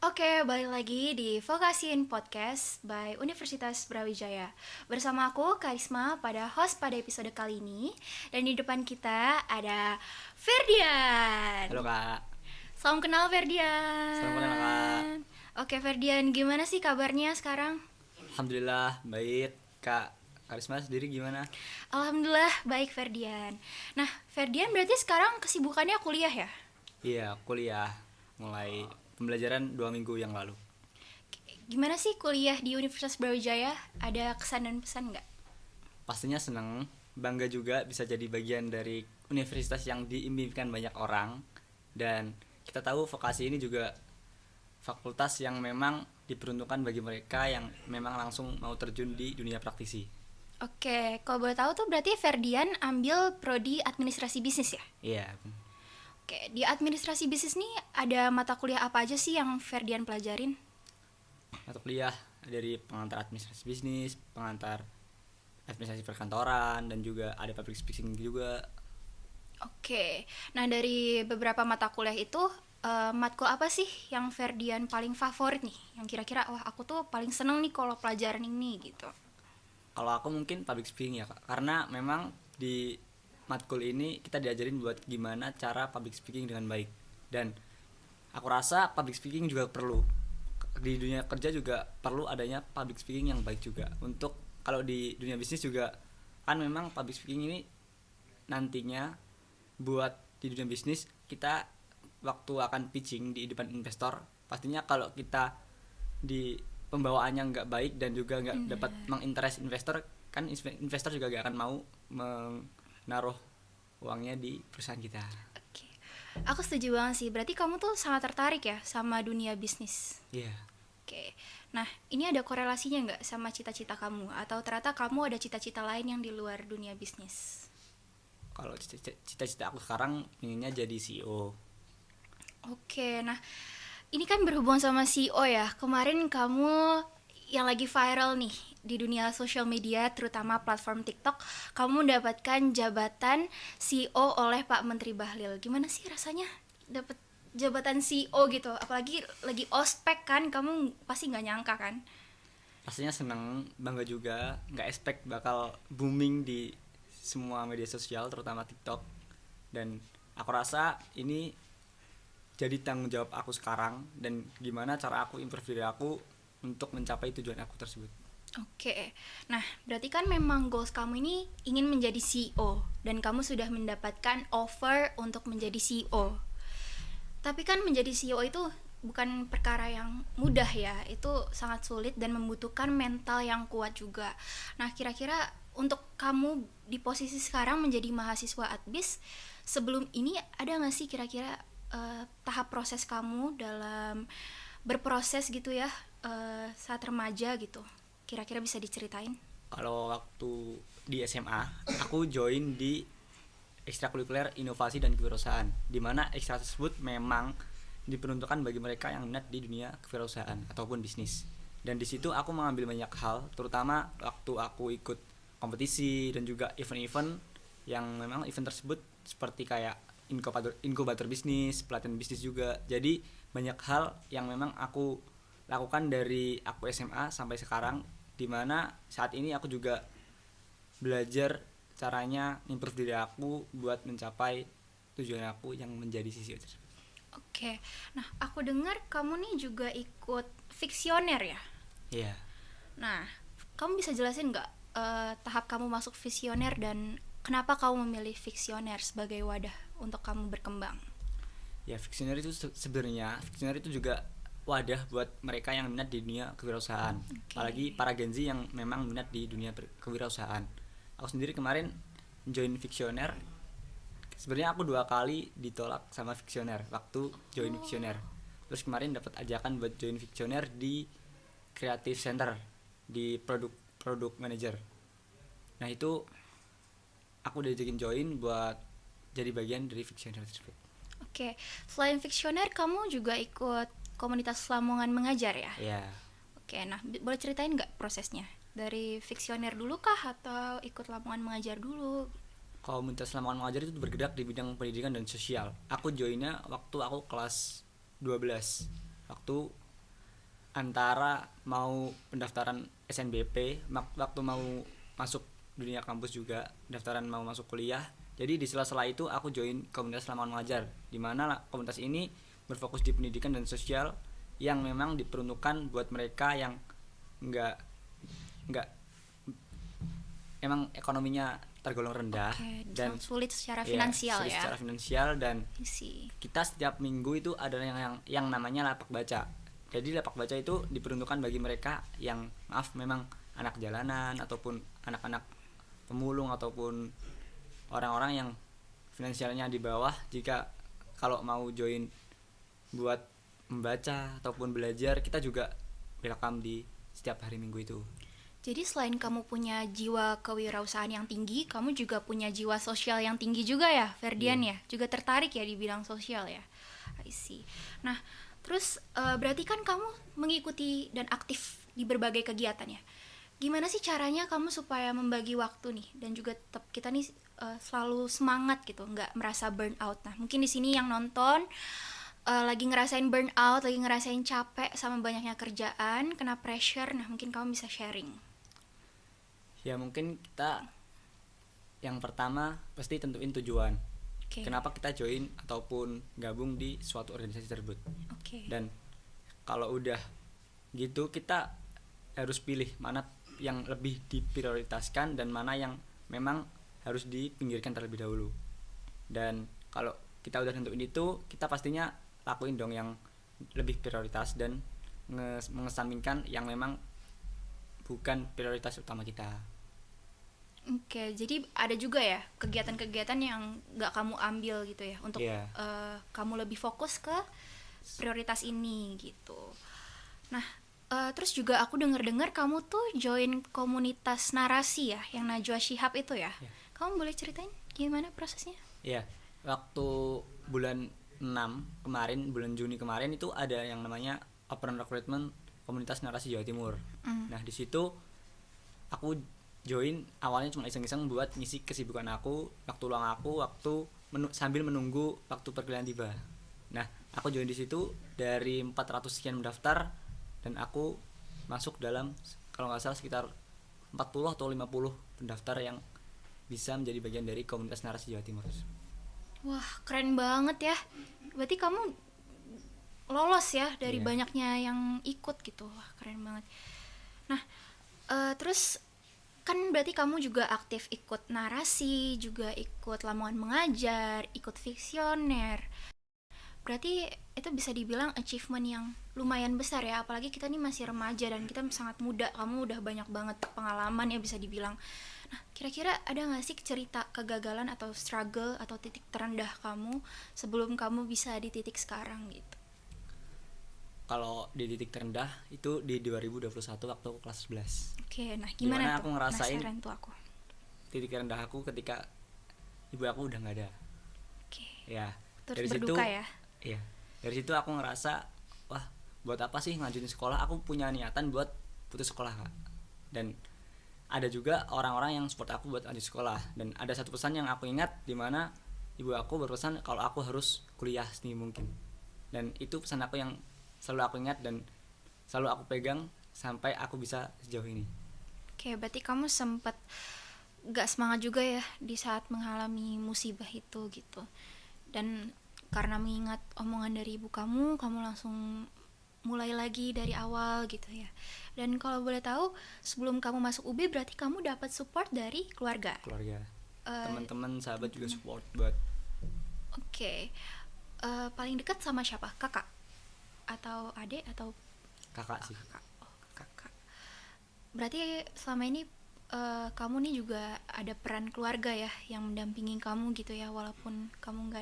Oke, balik lagi di Vokasin Podcast by Universitas Brawijaya. Bersama aku, Karisma, pada host pada episode kali ini. Dan di depan kita ada Ferdian. Halo Kak. Salam kenal Ferdian. Salam kenal Kak. Oke Ferdian, gimana sih kabarnya sekarang? Alhamdulillah baik. Kak Karisma sendiri gimana? Alhamdulillah baik Ferdian. Nah, Ferdian berarti sekarang kesibukannya kuliah ya? Iya, kuliah. Mulai pembelajaran 2 minggu yang lalu. Gimana sih kuliah di Universitas Brawijaya? Ada kesan dan pesan nggak? Pastinya seneng, bangga juga bisa jadi bagian dari universitas yang diimpikan banyak orang. Dan kita tahu vokasi ini juga fakultas yang memang diperuntukkan bagi mereka yang memang langsung mau terjun di dunia praktisi. Oke, kalau boleh tahu tuh berarti Ferdian ambil prodi administrasi bisnis ya? Iya. Oke, di administrasi bisnis nih ada mata kuliah apa aja sih yang Ferdian pelajarin? Mata kuliah dari pengantar administrasi bisnis, pengantar administrasi perkantoran, dan juga ada public speaking juga. Oke, nah dari beberapa mata kuliah itu matkul apa sih yang Ferdian paling favorit nih? Yang kira-kira wah aku tuh paling seneng nih kalau pelajaran ini gitu. Kalau aku mungkin public speaking ya Kak, karena memang di matkul ini kita diajarin buat gimana cara public speaking dengan baik. Dan aku rasa public speaking juga perlu. Di dunia kerja juga perlu adanya public speaking yang baik juga. Untuk kalau di dunia bisnis juga kan memang public speaking ini nantinya buat di dunia bisnis kita waktu akan pitching di depan investor, pastinya kalau kita di pembawaannya nggak baik dan juga nggak dapat menginterest investor, kan investor juga nggak akan mau menaruh uangnya di perusahaan kita. Oke, aku setuju banget sih. Berarti kamu tuh sangat tertarik ya sama dunia bisnis. Iya. Oke, nah ini ada korelasinya nggak sama cita-cita kamu? Atau ternyata kamu ada cita-cita lain yang di luar dunia bisnis? Kalau cita-cita aku sekarang inginnya jadi CEO. Oke, nah ini kan berhubung sama CEO ya. Kemarin kamu yang lagi viral nih di dunia sosial media, terutama platform TikTok, kamu mendapatkan jabatan CEO oleh Pak Menteri Bahlil. Gimana sih rasanya dapat jabatan CEO gitu? Apalagi lagi ospek kan, kamu pasti nggak nyangka kan? Pastinya seneng, bangga juga, nggak expect bakal booming di semua media sosial terutama TikTok. Dan aku rasa ini jadi tanggung jawab aku sekarang dan gimana cara aku improve diri aku untuk mencapai tujuan aku tersebut. Oke, nah berarti kan memang goals kamu ini ingin menjadi CEO dan kamu sudah mendapatkan offer untuk menjadi CEO. Tapi kan menjadi CEO itu bukan perkara yang mudah ya, itu sangat sulit dan membutuhkan mental yang kuat juga. Nah kira-kira untuk kamu di posisi sekarang menjadi mahasiswa adbis, sebelum ini ada nggak sih kira-kira tahap proses kamu dalam berproses gitu ya saat remaja gitu? Kira-kira bisa diceritain? Kalau waktu di SMA, aku join di ekstrakurikuler inovasi dan kewirausahaan, di mana ekstra tersebut memang diperuntukkan bagi mereka yang minat di dunia kewirausahaan ataupun bisnis. Dan di situ aku mengambil banyak hal, terutama waktu aku ikut kompetisi dan juga event-event yang memang event tersebut seperti kayak inkubator bisnis, pelatihan bisnis juga. Jadi banyak hal yang memang aku lakukan dari aku SMA sampai sekarang, dimana saat ini aku juga belajar caranya improve diri aku buat mencapai tujuan aku yang menjadi CEO tersebut. Oke, nah aku dengar kamu nih juga ikut Fiksioner ya? Iya. Nah, kamu bisa jelasin nggak tahap kamu masuk Fiksioner dan kenapa kamu memilih Fiksioner sebagai wadah untuk kamu berkembang? Ya, Fiksioner itu sebenarnya Fiksioner itu juga wadah buat mereka yang minat di dunia kewirausahaan. Apalagi para Gen Z yang memang minat di dunia kewirausahaan. Aku sendiri kemarin join Fiksioner. Sebenarnya aku 2 kali ditolak sama Fiksioner waktu join Fiksioner. Terus kemarin dapat ajakan buat join Fiksioner di Creative Center di produk manager. Nah, itu aku diajakin join buat jadi bagian dari Fiksioner tersebut. Oke, selain Fiksioner kamu juga ikut komunitas Lamongan Mengajar ya? Iya. Oke, nah boleh ceritain nggak prosesnya? Dari Fiksioner dulu kah atau ikut Lamongan Mengajar dulu? Komunitas Lamongan Mengajar itu bergerak di bidang pendidikan dan sosial. Aku joinnya waktu aku kelas 12. Waktu antara mau pendaftaran SNBP waktu mau masuk dunia kampus juga pendaftaran mau masuk kuliah. Jadi di sela-sela itu aku join komunitas lamongan mengajar, di mana komunitas ini berfokus di pendidikan dan sosial yang memang diperuntukkan buat mereka yang nggak emang ekonominya tergolong rendah. Dan sulit secara finansial sulit ya. secara finansial. Dan Isi. kita setiap minggu itu ada yang namanya lapak baca. Jadi lapak baca itu diperuntukkan bagi mereka yang memang anak jalanan ataupun anak-anak pemulung ataupun orang-orang yang finansialnya di bawah. Jika kalau mau join buat membaca ataupun belajar, kita juga welcome di setiap hari minggu itu. Jadi selain kamu punya jiwa kewirausahaan yang tinggi, kamu juga punya jiwa sosial yang tinggi juga ya, Ferdian ya? Juga tertarik ya di bidang sosial ya? I see. Nah, terus berarti kan kamu mengikuti dan aktif di berbagai kegiatan ya? Gimana sih caranya kamu supaya membagi waktu nih? Dan juga tetap kita nih selalu semangat gitu, nggak merasa burn out. Nah, mungkin di sini yang nonton lagi ngerasain burnout, lagi ngerasain capek sama banyaknya kerjaan, kena pressure. Nah, mungkin kamu bisa sharing. Ya mungkin kita yang pertama pasti tentuin tujuan. Kenapa kita join ataupun gabung di suatu organisasi tersebut. Dan kalau udah gitu kita harus pilih mana yang lebih diprioritaskan dan mana yang memang harus dipinggirkan terlebih dahulu. Dan kalau kita udah tentuin itu, kita pastinya lakuin dong yang lebih prioritas dan mengesampingkan yang memang bukan prioritas utama kita. Jadi ada juga ya kegiatan-kegiatan yang gak kamu ambil gitu ya untuk kamu lebih fokus ke prioritas ini gitu. Nah, terus juga aku dengar kamu tuh join komunitas narasi ya, yang Najwa Shihab itu ya. Kamu boleh ceritain gimana prosesnya? Iya, waktu bulan 6 kemarin, bulan Juni kemarin itu ada yang namanya Open Recruitment Komunitas Narasi Jawa Timur. Nah, di situ aku join awalnya cuma iseng-iseng buat ngisi kesibukan aku, waktu luang aku, sambil menunggu waktu perkuliahan tiba. Nah, aku join di situ dari 400 sekian mendaftar dan aku masuk dalam kalau nggak salah sekitar 40 atau 50 pendaftar yang bisa menjadi bagian dari komunitas narasi Jawa Timur. Wah, keren banget ya. Berarti kamu lolos ya dari banyaknya yang ikut gitu. Wah, keren banget. Nah, terus kan berarti kamu juga aktif ikut narasi, juga ikut Lamongan Mengajar, ikut Fiksioner. Berarti itu bisa dibilang achievement yang lumayan besar ya, apalagi kita nih masih remaja dan kita sangat muda. Kamu udah banyak banget pengalaman ya bisa dibilang. Nah, kira-kira ada gak sih cerita kegagalan atau struggle atau titik terendah kamu sebelum kamu bisa di titik sekarang gitu? Kalau di titik terendah itu di 2021 waktu kelas 11. Nah gimana tuh? Aku ngerasain tuh aku. Titik terendah aku ketika ibu aku udah nggak ada. Ya. Terus dari berduka situ, ya? Iya. Dari situ aku ngerasa, wah, buat apa sih ngajuin sekolah? Aku punya niatan buat putus sekolah, Kak. Dan ada juga orang-orang yang support aku buat lanjut sekolah. Dan ada satu pesan yang aku ingat di mana ibu aku berpesan kalau aku harus kuliah setinggi mungkin. Dan itu pesan aku yang selalu aku ingat dan selalu aku pegang sampai aku bisa sejauh ini. Berarti kamu sempat gak semangat juga ya di saat mengalami musibah itu gitu. Dan karena mengingat omongan dari ibu kamu langsung mulai lagi dari awal gitu ya. Dan kalau boleh tahu, sebelum kamu masuk UB berarti kamu dapat support dari keluarga? Teman-teman, sahabat juga support buat. Paling dekat sama siapa? Kakak? Atau adik atau kakak sih? Kakak. Berarti selama ini kamu nih juga ada peran keluarga ya yang mendampingi kamu gitu ya, walaupun kamu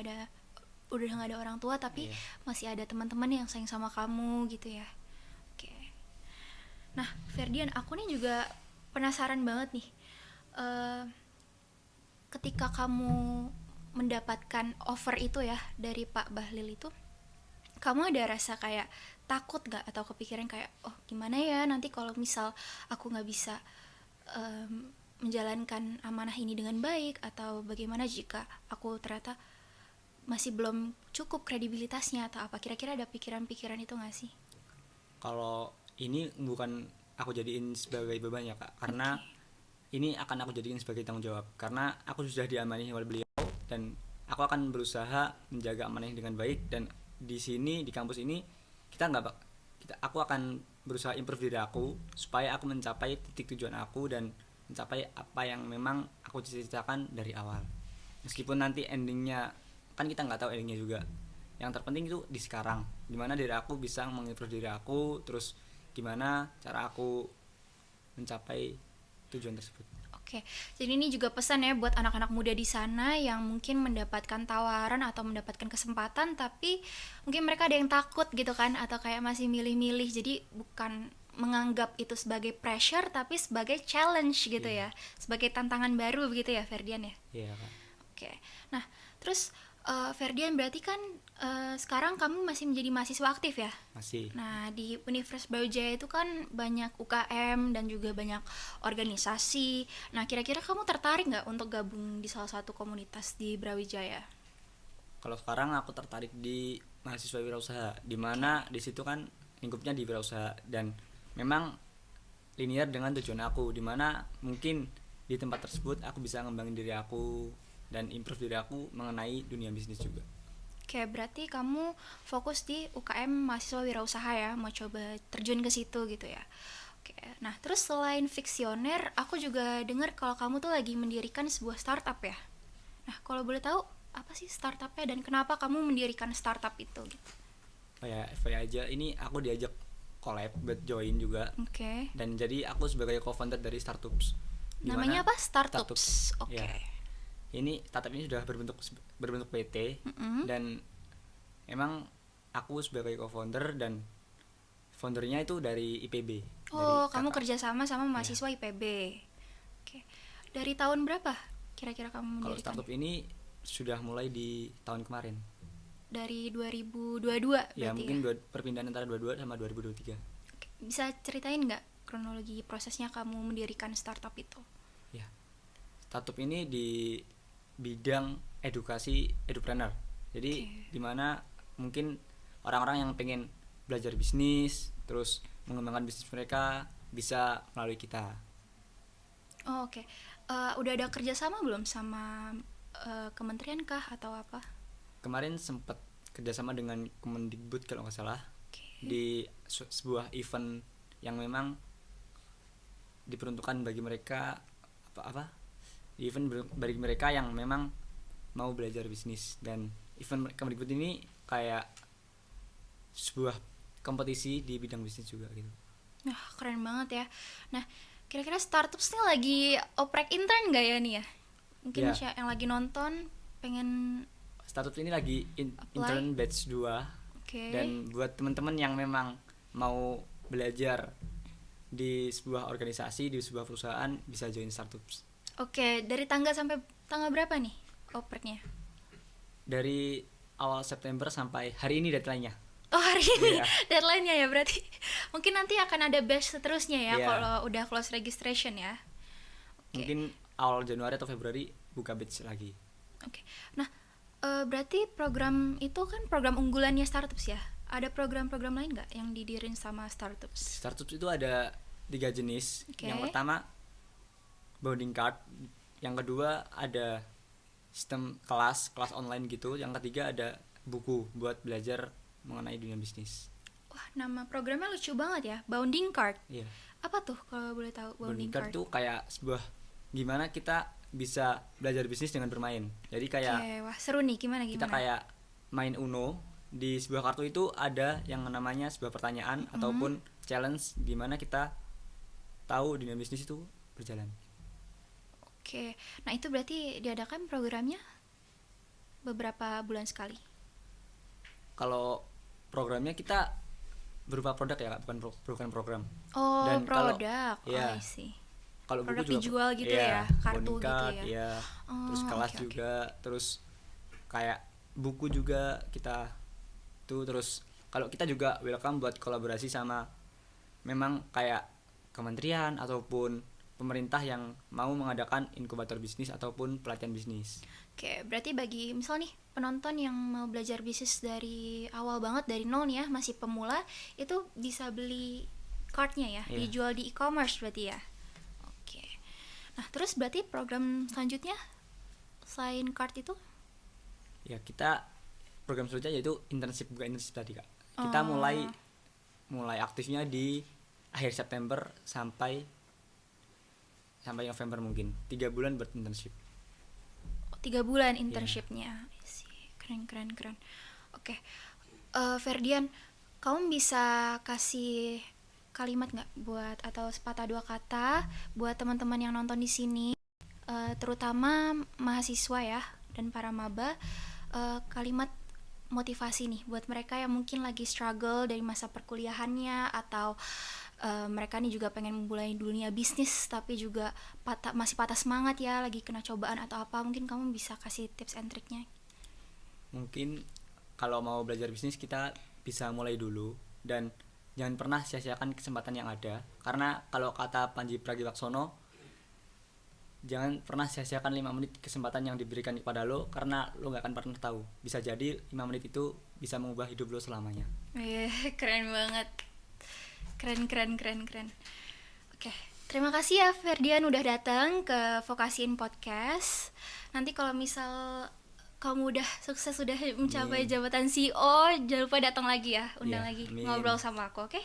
udah nggak ada orang tua tapi masih ada teman-teman yang sayang sama kamu gitu ya. Nah, Ferdian, aku nih juga penasaran banget nih, ketika kamu mendapatkan offer itu ya dari Pak Bahlil itu, kamu ada rasa kayak takut gak atau kepikiran kayak gimana ya nanti kalau misal aku gak bisa menjalankan amanah ini dengan baik, atau bagaimana jika aku ternyata masih belum cukup kredibilitasnya atau apa? Kira-kira ada pikiran-pikiran itu gak sih? Kalau ini bukan aku jadiin sebagai beban ya Kak, karena ini akan aku jadiin sebagai tanggung jawab karena aku sudah diamanahi oleh beliau dan aku akan berusaha menjaga amanah dengan baik. Dan di sini di kampus ini kita nggak aku akan berusaha improve diri aku supaya aku mencapai titik tujuan aku dan mencapai apa yang memang aku cita-citakan dari awal. Meskipun nanti endingnya kan kita nggak tahu endingnya juga, yang terpenting itu di sekarang gimana diri aku bisa mengimprove diri aku, terus gimana cara aku mencapai tujuan tersebut. Oke, jadi ini juga pesan ya buat anak-anak muda di sana yang mungkin mendapatkan tawaran atau mendapatkan kesempatan tapi mungkin mereka ada yang takut gitu kan, atau kayak masih milih-milih. Jadi bukan menganggap itu sebagai pressure tapi sebagai challenge gitu ya, sebagai tantangan baru begitu ya Ferdian ya. Iya Kak. Oke, nah terus Ferdian berarti kan sekarang kamu masih menjadi mahasiswa aktif ya? Masih. Nah, di Universitas Brawijaya itu kan banyak UKM dan juga banyak organisasi. Nah, kira-kira kamu tertarik nggak untuk gabung di salah satu komunitas di Brawijaya? Kalau sekarang aku tertarik di mahasiswa wirausaha, di mana di situ kan lingkupnya di wirausaha dan memang linear dengan tujuan aku, di mana mungkin di tempat tersebut aku bisa ngembangin diri aku dan improve diri aku mengenai dunia bisnis juga. Oke, berarti kamu fokus di UKM mahasiswa wirausaha ya, mau coba terjun ke situ gitu ya. Oke, nah terus selain Fiksioner, aku juga dengar kalau kamu tuh lagi mendirikan sebuah startup ya. Nah, kalau boleh tahu apa sih startupnya dan kenapa kamu mendirikan startup itu? Gitu. Kayak FYI aja, ini aku diajak collab buat join juga. Oke. Dan jadi aku sebagai co-founder dari Startups. Namanya apa? Startups. Startups. Oke. Ya. Ini startup ini sudah berbentuk PT dan emang aku sebagai co-founder dan foundernya itu dari IPB. Oh, dari kamu kakak. kerjasama sama mahasiswa IPB. Oke. Dari tahun berapa kira-kira kamu Kalau mendirikan? startup ini sudah mulai di tahun kemarin. Dari 2022 berarti Ya mungkin ya? perpindahan antara 22 sama 2023. Oke. Bisa ceritain nggak kronologi prosesnya kamu mendirikan startup itu? Ya. Startup ini di bidang edukasi edupreneur. Jadi dimana mungkin orang-orang yang pengen belajar bisnis terus mengembangkan bisnis mereka bisa melalui kita. Oh, oke. Udah ada kerjasama belum sama kementerian kah atau apa? Kemarin sempat kerjasama dengan Kemendikbud kalau nggak salah Oke. di sebuah event yang memang diperuntukkan bagi mereka event bagi mereka yang memang mau belajar bisnis. Dan event Kemendikbud ini kayak sebuah kompetisi di bidang bisnis juga gitu. Nah, keren banget ya. Nah, kira-kira startups nih lagi oprek intern nggak ya nih ya? Mungkin Ya. yang lagi nonton pengen. Startup ini lagi Apply. intern batch 2. Oke. Dan buat teman-teman yang memang mau belajar di sebuah organisasi, di sebuah perusahaan bisa join Startups. Oke, dari tanggal sampai tanggal berapa nih opreknya? Dari awal September sampai hari ini deadline-nya. Oh, hari ini Iya. deadline-nya ya berarti. Mungkin nanti akan ada batch seterusnya ya Iya. kalau udah close registration ya. Oke. Mungkin awal Januari atau Februari buka batch lagi. Oke. Nah, berarti program itu kan program unggulannya startups ya? Ada program-program lain nggak yang didirin sama startups? Startups itu ada 3 jenis. Oke. Yang pertama bounding card, yang kedua ada sistem kelas online gitu, yang ketiga ada buku buat belajar mengenai dunia bisnis. Wah, nama programnya lucu banget ya, Bounding Card. Iya. Apa tuh kalau boleh tahu Bounding Bounding card Card? itu kayak sebuah gimana kita bisa belajar bisnis dengan bermain. Jadi kayak Oke, wah seru nih, gimana kita gimana? kayak main Uno, di sebuah kartu itu ada yang namanya sebuah pertanyaan ataupun challenge di mana kita tahu dunia bisnis itu berjalan. Oke, nah itu berarti diadakan programnya beberapa bulan sekali. Kalau programnya kita berupa produk ya, bukan program. Oh, Dan kalau- produk. iya. Oh, I see. Kalau Produk buku juga dijual gitu iya, ya, kartu boarding gitu card, ya. iya. Oh, Terus kelas oke, oke. juga, terus kayak buku juga kita tuh. Terus kalau kita juga welcome buat kolaborasi sama memang kayak kementerian ataupun pemerintah yang mau mengadakan inkubator bisnis ataupun pelatihan bisnis. Oke, berarti bagi misal nih penonton yang mau belajar bisnis dari awal banget dari nol nih ya, masih pemula, itu bisa beli card-nya ya, Iya. dijual di e-commerce berarti ya. Oke. Nah, terus berarti program selanjutnya selain card itu? Ya, kita program selanjutnya yaitu internship, bukan internship tadi Kak. Kita Oh. mulai aktifnya di akhir September sampai November mungkin. 3 bulan buat internship. 3 bulan internshipnya. Keren. Oke. Ferdian, kamu bisa kasih kalimat nggak buat atau sepatah dua kata buat teman-teman yang nonton di sini, terutama mahasiswa ya dan para maba, kalimat motivasi nih buat mereka yang mungkin lagi struggle dari masa perkuliahannya, atau mereka nih juga pengen memulai dunia bisnis tapi juga masih patah semangat ya, lagi kena cobaan atau apa. Mungkin kamu bisa kasih tips and triknya. Mungkin kalau mau belajar bisnis kita bisa mulai dulu dan jangan pernah sia-siakan kesempatan yang ada, karena kalau kata Panji Pragiwaksono, jangan pernah sia-siakan 5 menit kesempatan yang diberikan kepada lo, karena lo gak akan pernah tahu, bisa jadi 5 menit itu bisa mengubah hidup lo selamanya. Keren banget. Keren. Oke, terima kasih ya Ferdian udah datang ke Vokasiin Podcast. Nanti kalau misal kamu udah sukses, sudah mencapai jabatan CEO, jangan lupa datang lagi ya, undang lagi amin. ngobrol sama aku, oke?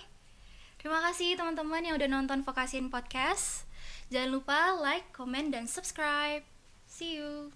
Terima kasih teman-teman yang udah nonton Vokasiin Podcast. Jangan lupa like, comment, dan subscribe. See you.